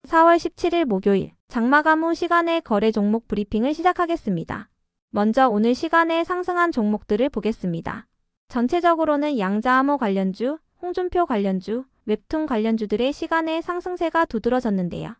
4월 17일 목요일 장마감 후 시간의 거래 종목 브리핑을 시작하겠습니다. 먼저 오늘 시간에 상승한 종목들을 보겠습니다. 전체적으로는 양자암호 관련주, 홍준표 관련주, 웹툰 관련주들의 시간의 상승세가 두드러졌는데요.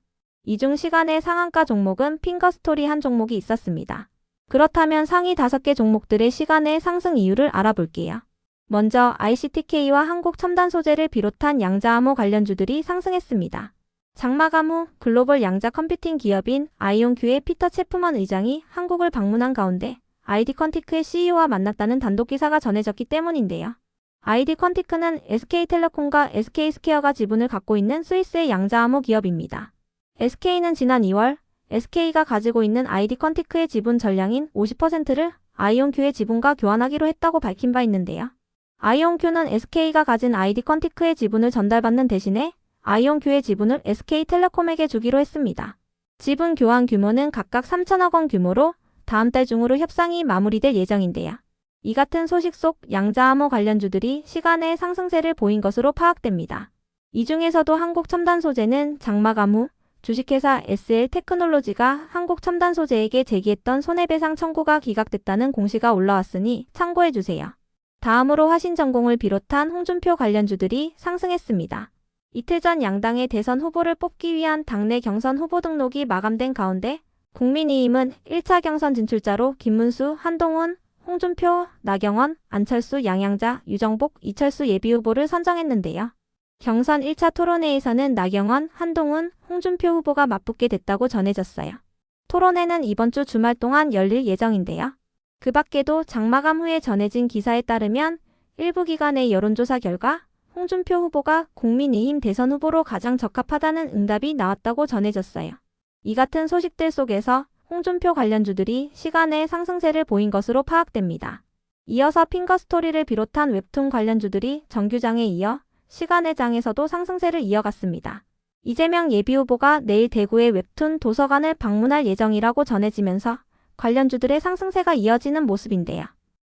이 중 시간의 상한가 종목은 핑거스토리 한 종목이 있었습니다. 그렇다면 상위 5개 종목들의 시간의 상승 이유를 알아볼게요. 먼저 ICTK와 한국첨단소재를 비롯한 양자암호 관련주들이 상승했습니다. 장마감 후 글로벌 양자 컴퓨팅 기업인 아이온큐의 피터 체프먼 의장이 한국을 방문한 가운데 ID 퀀티크의 CEO와 만났다는 단독 기사가 전해졌기 때문인데요. ID 퀀티크는 SK텔레콤과 SK스퀘어가 지분을 갖고 있는 스위스의 양자암호 기업입니다. SK는 지난 2월 SK가 가지고 있는 ID 퀀티크의 지분 전량인 50%를 아이온큐의 지분과 교환하기로 했다고 밝힌 바 있는데요. 아이온큐는 SK가 가진 ID 퀀티크의 지분을 전달받는 대신에 아이온큐의 지분을 SK텔레콤에게 주기로 했습니다. 지분 교환 규모는 각각 3천억 원 규모로 다음 달 중으로 협상이 마무리될 예정인데요. 이 같은 소식 속 양자암호 관련주들이 시간의 상승세를 보인 것으로 파악됩니다. 이 중에서도 한국첨단소재는 장마감 후 주식회사 SL테크놀로지가 한국첨단소재에게 제기했던 손해배상 청구가 기각됐다는 공시가 올라왔으니 참고해주세요. 다음으로 화신전공을 비롯한 홍준표 관련주들이 상승했습니다. 이틀 전 양당의 대선 후보를 뽑기 위한 당내 경선 후보 등록이 마감된 가운데 국민의힘은 1차 경선 진출자로 김문수, 한동훈, 홍준표, 나경원, 안철수, 양양자, 유정복, 이철수 예비후보를 선정했는데요. 경선 1차 토론회에서는 나경원, 한동훈, 홍준표 후보가 맞붙게 됐다고 전해졌어요. 토론회는 이번 주 주말 동안 열릴 예정인데요. 그 밖에도 장마감 후에 전해진 기사에 따르면 일부 기관의 여론조사 결과 홍준표 후보가 국민의힘 대선 후보로 가장 적합하다는 응답이 나왔다고 전해졌어요. 이 같은 소식들 속에서 홍준표 관련주들이 시간의 상승세를 보인 것으로 파악됩니다. 이어서 핑거스토리를 비롯한 웹툰 관련주들이 정규장에 이어 시간의 장에서도 상승세를 이어갔습니다. 이재명 예비후보가 내일 대구의 웹툰 도서관을 방문할 예정이라고 전해지면서 관련주들의 상승세가 이어지는 모습인데요.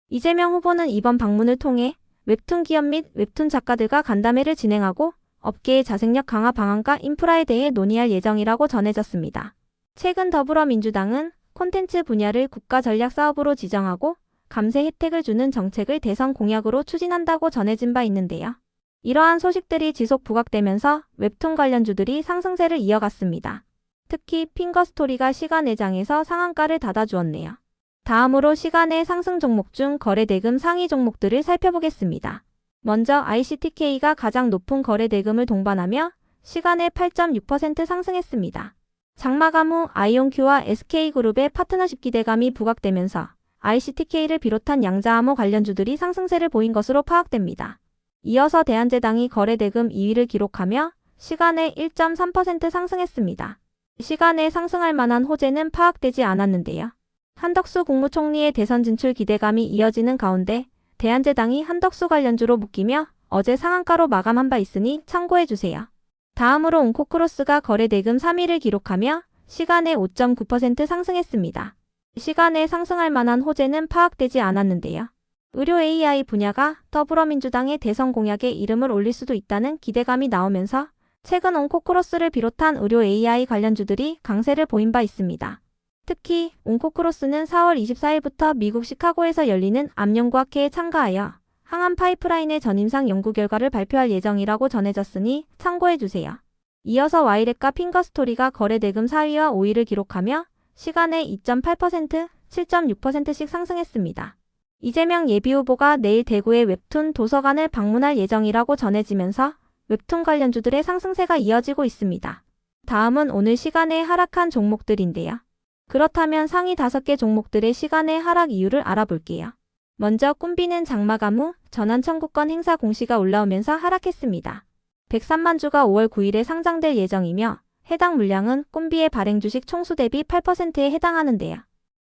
이재명 후보는 이번 방문을 통해 웹툰 기업 및 웹툰 작가들과 간담회를 진행하고 업계의 자생력 강화 방안과 인프라에 대해 논의할 예정이라고 전해졌습니다. 최근 더불어민주당은 콘텐츠 분야를 국가 전략 사업으로 지정하고 감세 혜택을 주는 정책을 대선 공약으로 추진한다고 전해진 바 있는데요. 이러한 소식들이 지속 부각되면서 웹툰 관련주들이 상승세를 이어갔습니다. 특히 핑거스토리가 시간의 장에서 상한가를 닫아주었네요. 다음으로 시간의 상승 종목 중 거래대금 상위 종목들을 살펴보겠습니다. 먼저 ICTK가 가장 높은 거래대금을 동반하며 시간의 8.6% 상승했습니다. 장마감 후 아이온큐와 SK그룹의 파트너십 기대감이 부각되면서 ICTK를 비롯한 양자암호 관련주들이 상승세를 보인 것으로 파악됩니다. 이어서 대한제당이 거래대금 2위를 기록하며 시간의 1.3% 상승했습니다. 시간에 상승할 만한 호재는 파악되지 않았는데요. 한덕수 국무총리의 대선 진출 기대감이 이어지는 가운데 대한제당이 한덕수 관련주로 묶이며 어제 상한가로 마감한 바 있으니 참고해주세요. 다음으로 온코크로스가 거래대금 3위를 기록하며 시간에 5.9% 상승했습니다. 시간에 상승할 만한 호재는 파악되지 않았는데요. 의료 AI 분야가 더불어민주당의 대선 공약에 이름을 올릴 수도 있다는 기대감이 나오면서 최근 온코크로스를 비롯한 의료 AI 관련주들이 강세를 보인 바 있습니다. 특히 온코크로스는 4월 24일부터 미국 시카고에서 열리는 암연구학회에 참가하여 항암 파이프라인의 전임상 연구 결과를 발표할 예정이라고 전해졌으니 참고해주세요. 이어서 와이렉과 핑거스토리가 거래대금 4위와 5위를 기록하며 시간에 2.8%, 7.6%씩 상승했습니다. 이재명 예비후보가 내일 대구의 웹툰 도서관을 방문할 예정이라고 전해지면서 웹툰 관련주들의 상승세가 이어지고 있습니다. 다음은 오늘 시간에 하락한 종목들인데요. 그렇다면 상위 5개 종목들의 시간의 하락 이유를 알아볼게요. 먼저 꿈비는 장마감 후 전환 청구권 행사 공시가 올라오면서 하락했습니다. 103만 주가 5월 9일에 상장될 예정이며 해당 물량은 꿈비의 발행 주식 총수 대비 8%에 해당하는데요.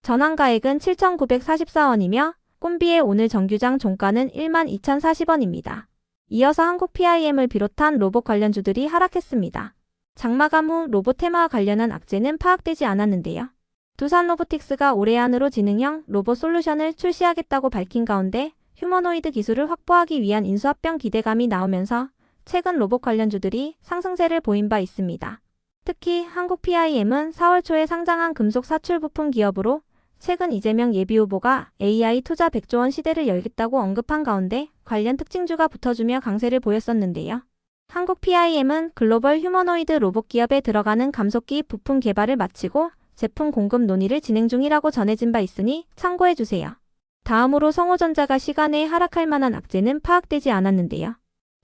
전환가액은 7,944원이며 꿈비의 오늘 정규장 종가는 12,040원입니다. 이어서 한국 PIM을 비롯한 로봇 관련주들이 하락했습니다. 장마감 후 로봇 테마와 관련한 악재는 파악되지 않았는데요. 두산 로보틱스가 올해 안으로 지능형 로봇 솔루션을 출시하겠다고 밝힌 가운데 휴머노이드 기술을 확보하기 위한 인수합병 기대감이 나오면서 최근 로봇 관련주들이 상승세를 보인 바 있습니다. 특히 한국 PIM은 4월 초에 상장한 금속 사출 부품 기업으로 최근 이재명 예비후보가 AI 투자 100조 원 시대를 열겠다고 언급한 가운데 관련 특징주가 붙어주며 강세를 보였었는데요. 한국 PIM은 글로벌 휴머노이드 로봇 기업에 들어가는 감속기 부품 개발을 마치고 제품 공급 논의를 진행 중이라고 전해진 바 있으니 참고해주세요. 다음으로 성호전자가 시간에 하락할 만한 악재는 파악되지 않았는데요.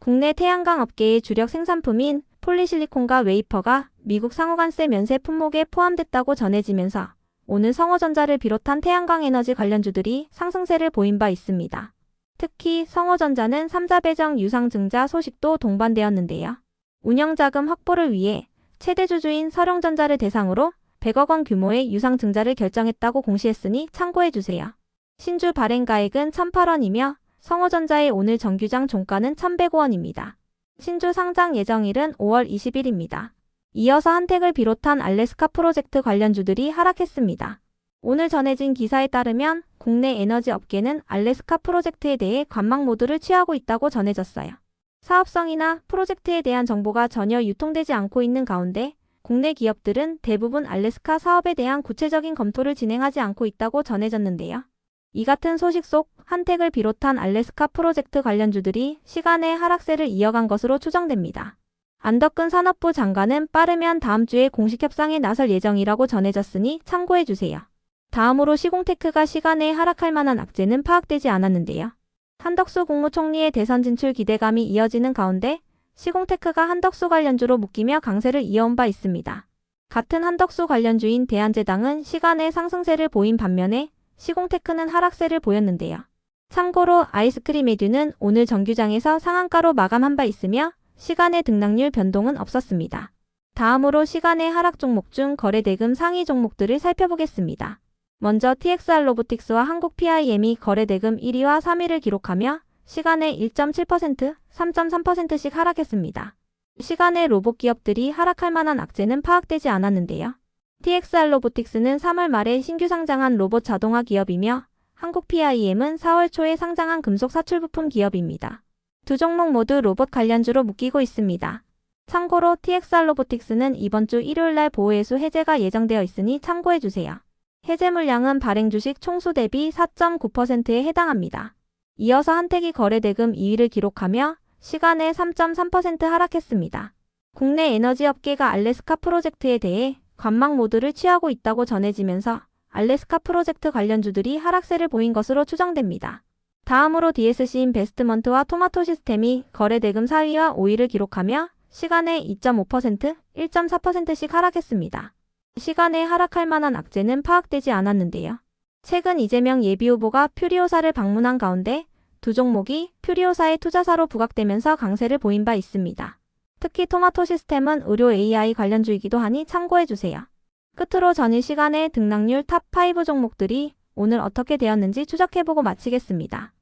국내 태양광 업계의 주력 생산품인 폴리실리콘과 웨이퍼가 미국 상호관세 면세 품목에 포함됐다고 전해지면서 오늘 성호전자를 비롯한 태양광 에너지 관련주들이 상승세를 보인 바 있습니다. 특히 성호전자는 3자 배정 유상증자 소식도 동반되었는데요. 운영자금 확보를 위해 최대 주주인 서령전자를 대상으로 100억 원 규모의 유상증자를 결정했다고 공시했으니 참고해주세요. 신주 발행가액은 1,008원이며 성호전자의 오늘 정규장 종가는 1,105원입니다. 신주 상장 예정일은 5월 20일입니다. 이어서 한택을 비롯한 알래스카 프로젝트 관련주들이 하락했습니다. 오늘 전해진 기사에 따르면 국내 에너지 업계는 알래스카 프로젝트에 대해 관망 모드를 취하고 있다고 전해졌어요. 사업성이나 프로젝트에 대한 정보가 전혀 유통되지 않고 있는 가운데 국내 기업들은 대부분 알래스카 사업에 대한 구체적인 검토를 진행하지 않고 있다고 전해졌는데요. 이 같은 소식 속 한택을 비롯한 알래스카 프로젝트 관련주들이 시간의 하락세를 이어간 것으로 추정됩니다. 안덕근 산업부 장관은 빠르면 다음 주에 공식 협상에 나설 예정이라고 전해졌으니 참고해주세요. 다음으로 시공테크가 시간에 하락할 만한 악재는 파악되지 않았는데요. 한덕수 국무총리의 대선 진출 기대감이 이어지는 가운데 시공테크가 한덕수 관련주로 묶이며 강세를 이어온 바 있습니다. 같은 한덕수 관련주인 대한제당은 시간의 상승세를 보인 반면에 시공테크는 하락세를 보였는데요. 참고로 아이스크림에듀는 오늘 정규장에서 상한가로 마감한 바 있으며 시간의 등락률 변동은 없었습니다. 다음으로 시간의 하락 종목 중 거래대금 상위 종목들을 살펴보겠습니다. 먼저 TXR 로보틱스와 한국 PIM이 거래대금 1위와 3위를 기록하며 시간의 1.7%, 3.3%씩 하락했습니다. 시간의 로봇 기업들이 하락할 만한 악재는 파악되지 않았는데요. TXR 로보틱스는 3월 말에 신규 상장한 로봇 자동화 기업이며 한국 PIM은 4월 초에 상장한 금속 사출 부품 기업입니다. 두 종목 모두 로봇 관련주로 묶이고 있습니다. 참고로 TXR 로보틱스는 이번 주 일요일 날 보호예수 해제가 예정되어 있으니 참고해주세요. 해제 물량은 발행 주식 총수 대비 4.9%에 해당합니다. 이어서 한택이 거래대금 2위를 기록하며 시간에 3.3% 하락했습니다. 국내 에너지 업계가 알래스카 프로젝트에 대해 관망 모드를 취하고 있다고 전해지면서 알래스카 프로젝트 관련주들이 하락세를 보인 것으로 추정됩니다. 다음으로 DSC 인베스트먼트와 토마토 시스템이 거래대금 4위와 5위를 기록하며 시간에 2.5%, 1.4%씩 하락했습니다. 시간에 하락할 만한 악재는 파악되지 않았는데요. 최근 이재명 예비후보가 퓨리오사를 방문한 가운데 두 종목이 퓨리오사의 투자사로 부각되면서 강세를 보인 바 있습니다. 특히 토마토 시스템은 의료 AI 관련주이기도 하니 참고해주세요. 끝으로 전일 시간의 등락률 탑5 종목들이 오늘 어떻게 되었는지 추적해보고 마치겠습니다.